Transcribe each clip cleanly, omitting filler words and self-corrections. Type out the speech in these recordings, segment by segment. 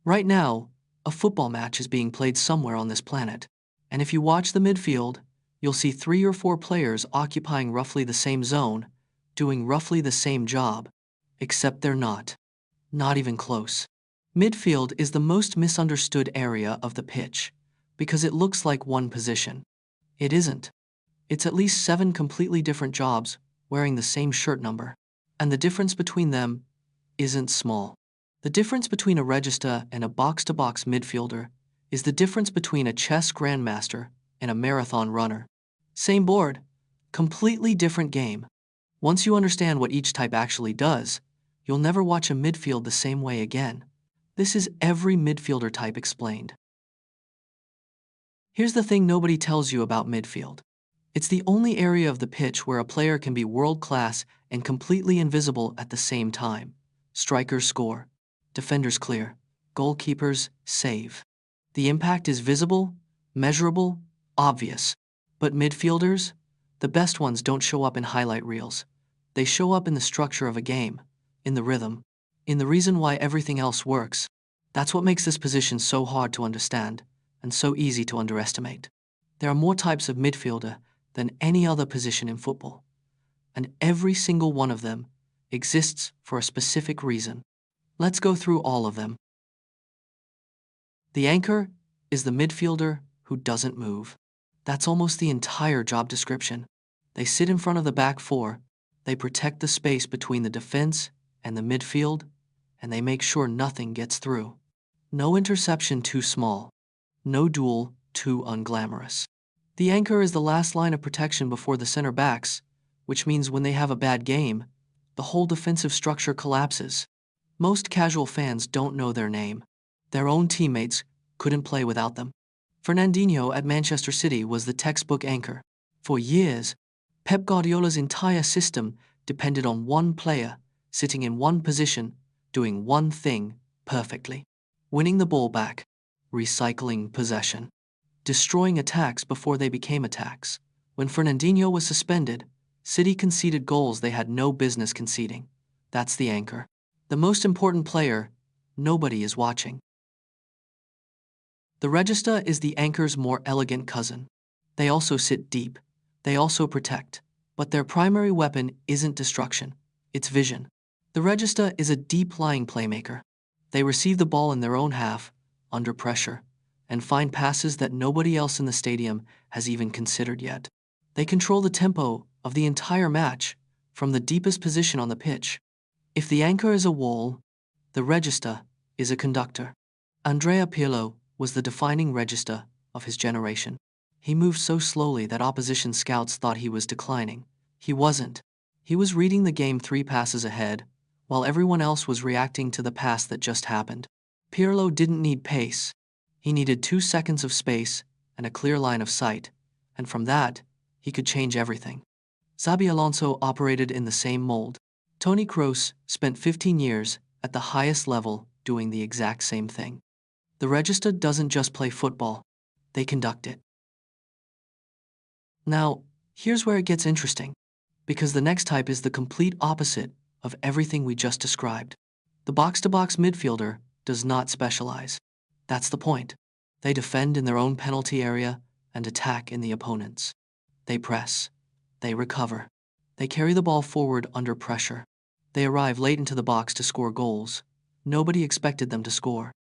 Right now, a football match is being played somewhere on this planet, and if you watch the midfield, you'll see 3 or 4 players occupying roughly the same zone, doing roughly the same job, except they're not. Not even close. Midfield is the most misunderstood area of the pitch, because it looks like one position. It isn't. It's at least 7 completely different jobs wearing the same shirt number, and the difference between them isn't small. The difference between a regista and a box-to-box midfielder is the difference between a chess grandmaster and a marathon runner. Same board, completely different game. Once you understand what each type actually does, you'll never watch a midfield the same way again. This is every midfielder type explained. Here's the thing nobody tells you about midfield. It's the only area of the pitch where a player can be world-class and completely invisible at the same time. Strikers score, defenders clear, goalkeepers save. The impact is visible, measurable, obvious. But midfielders, the best ones, don't show up in highlight reels. They show up in the structure of a game, in the rhythm, in the reason why everything else works. That's what makes this position so hard to understand and so easy to underestimate. There are more types of midfielder than any other position in football, and every single one of them exists for a specific reason. Let's go through all of them. The anchor is the midfielder who doesn't move. That's almost the entire job description. They sit in front of the back four, they protect the space between the defense and the midfield, and they make sure nothing gets through. No interception too small, no duel too unglamorous. The anchor is the last line of protection before the center backs, which means when they have a bad game, the whole defensive structure collapses. Most casual fans don't know their name. Their own teammates couldn't play without them. Fernandinho at Manchester City was the textbook anchor. For years, Pep Guardiola's entire system depended on one player sitting in one position, doing one thing perfectly: winning the ball back, recycling possession, destroying attacks before they became attacks. When Fernandinho was suspended, City conceded goals they had no business conceding. That's the anchor. The most important player nobody is watching. The regista is the anchor's more elegant cousin. They also sit deep. They also protect. But their primary weapon isn't destruction, it's vision. The regista is a deep-lying playmaker. They receive the ball in their own half, under pressure, and find passes that nobody else in the stadium has even considered yet. They control the tempo of the entire match from the deepest position on the pitch. If the anchor is a wall, the regista is a conductor. Andrea Pirlo was the defining regista of his generation. He moved so slowly that opposition scouts thought he was declining. He wasn't. He was reading the game 3 passes ahead, while everyone else was reacting to the pass that just happened. Pirlo didn't need pace. He needed 2 seconds of space and a clear line of sight, and from that, he could change everything. Xabi Alonso operated in the same mold. Toni Kroos spent 15 years at the highest level doing the exact same thing. The regista doesn't just play football, they conduct it. Now, here's where it gets interesting, because the next type is the complete opposite of everything we just described. The box-to-box midfielder does not specialize. That's the point. They defend in their own penalty area and attack in the opponent's. They press. They recover. They carry the ball forward under pressure. They arrive late into the box to score goals. Nobody expected them to score.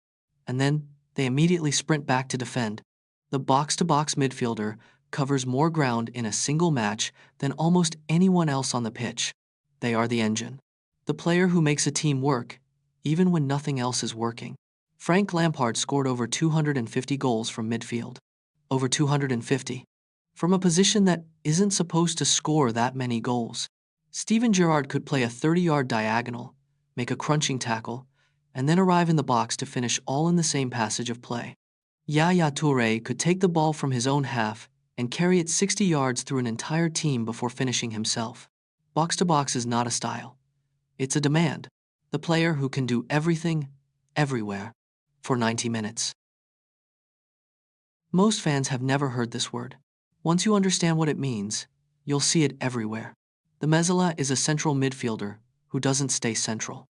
And then they immediately sprint back to defend. The box-to-box midfielder covers more ground in a single match than almost anyone else on the pitch. They are the engine. The player who makes a team work, even when nothing else is working. Frank Lampard scored over 250 goals from midfield. Over 250. From a position that isn't supposed to score that many goals. Steven Gerrard could play a 30-yard diagonal, make a crunching tackle, and then arrive in the box to finish all in the same passage of play. Yaya Toure could take the ball from his own half and carry it 60 yards through an entire team before finishing himself. Box-to-box is not a style. It's a demand. The player who can do everything, everywhere, for 90 minutes. Most fans have never heard this word. Once you understand what it means, you'll see it everywhere. The Mezzala is a central midfielder who doesn't stay central.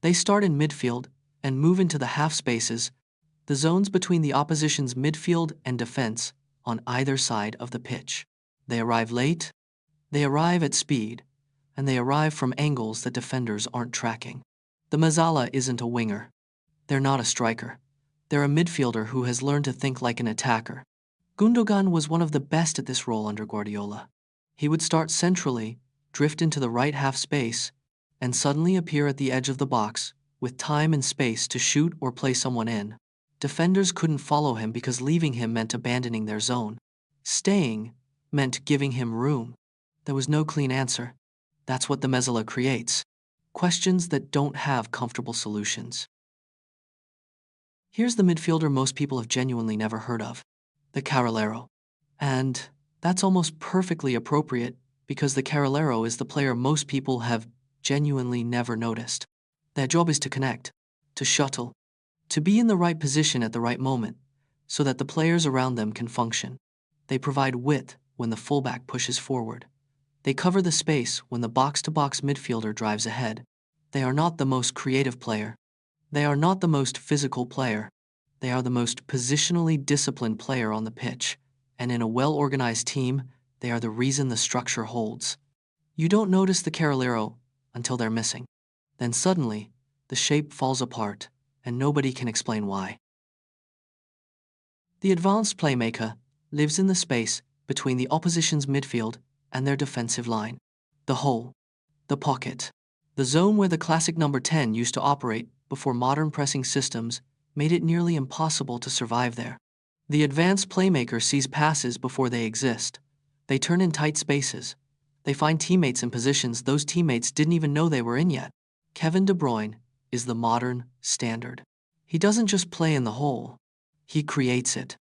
They start in midfield and move into the half spaces, the zones between the opposition's midfield and defense on either side of the pitch. They arrive late, they arrive at speed, and they arrive from angles that defenders aren't tracking. The Mezzala isn't a winger. They're not a striker. They're a midfielder who has learned to think like an attacker. Gundogan was one of the best at this role under Guardiola. He would start centrally, drift into the right half space, and suddenly appear at the edge of the box, with time and space to shoot or play someone in. Defenders couldn't follow him because leaving him meant abandoning their zone. Staying meant giving him room. There was no clean answer. That's what the Mezzala creates. Questions that don't have comfortable solutions. Here's the midfielder most people have genuinely never heard of, the Carrilero. And that's almost perfectly appropriate because the Carrilero is the player most people have genuinely never noticed. Their job is to connect, to shuttle, to be in the right position at the right moment so that the players around them can function. They provide width when the fullback pushes forward. They cover the space when the box-to-box midfielder drives ahead. They are not the most creative player. They are not the most physical player. They are the most positionally disciplined player on the pitch, and in a well-organized team, they are the reason the structure holds. You don't notice the Carrilero until they're missing. Then suddenly, the shape falls apart, and nobody can explain why. The advanced playmaker lives in the space between the opposition's midfield and their defensive line. The hole, the pocket, the zone where the classic number 10 used to operate before modern pressing systems made it nearly impossible to survive there. The advanced playmaker sees passes before they exist. They turn in tight spaces. They find teammates in positions those teammates didn't even know they were in yet. Kevin De Bruyne is the modern standard. He doesn't just play in the hole. He creates it.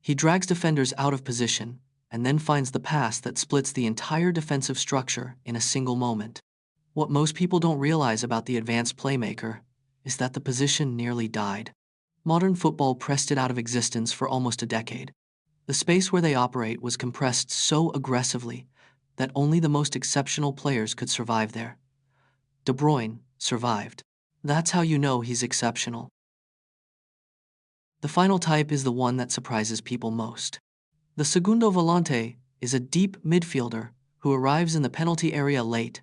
He drags defenders out of position and then finds the pass that splits the entire defensive structure in a single moment. What most people don't realize about the advanced playmaker is that the position nearly died. Modern football pressed it out of existence for almost a decade. The space where they operate was compressed so aggressively that only the most exceptional players could survive there. De Bruyne survived. That's how you know he's exceptional. The final type is the one that surprises people most. The Segundo Volante is a deep midfielder who arrives in the penalty area late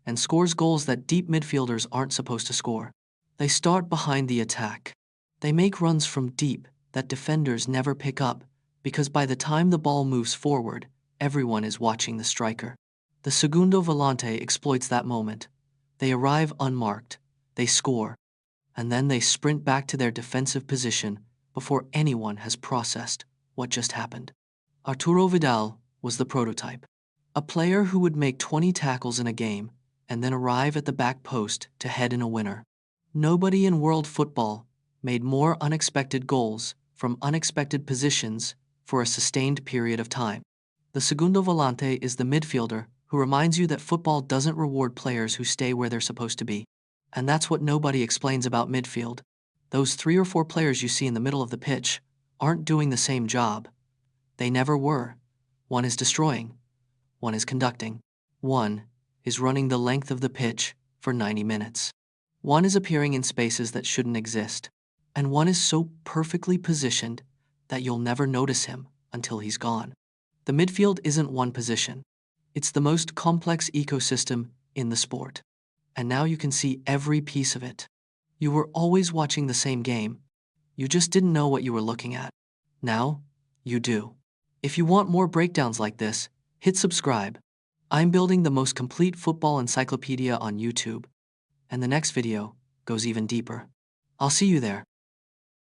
and scores goals that deep midfielders aren't supposed to score. They start behind the attack. They make runs from deep that defenders never pick up because by the time the ball moves forward, everyone is watching the striker. The Segundo Volante exploits that moment. They arrive unmarked, they score, and then they sprint back to their defensive position before anyone has processed what just happened. Arturo Vidal was the prototype, a player who would make 20 tackles in a game and then arrive at the back post to head in a winner. Nobody in world football made more unexpected goals from unexpected positions for a sustained period of time. The Segundo Volante is the midfielder who reminds you that football doesn't reward players who stay where they're supposed to be. And that's what nobody explains about midfield. Those 3 or 4 players you see in the middle of the pitch aren't doing the same job. They never were. One is destroying. One is conducting. One is running the length of the pitch for 90 minutes. One is appearing in spaces that shouldn't exist. And one is so perfectly positioned that you'll never notice him until he's gone. The midfield isn't one position. It's the most complex ecosystem in the sport. And now you can see every piece of it. You were always watching the same game. You just didn't know what you were looking at. Now, you do. If you want more breakdowns like this, hit subscribe. I'm building the most complete football encyclopedia on YouTube. And the next video goes even deeper. I'll see you there.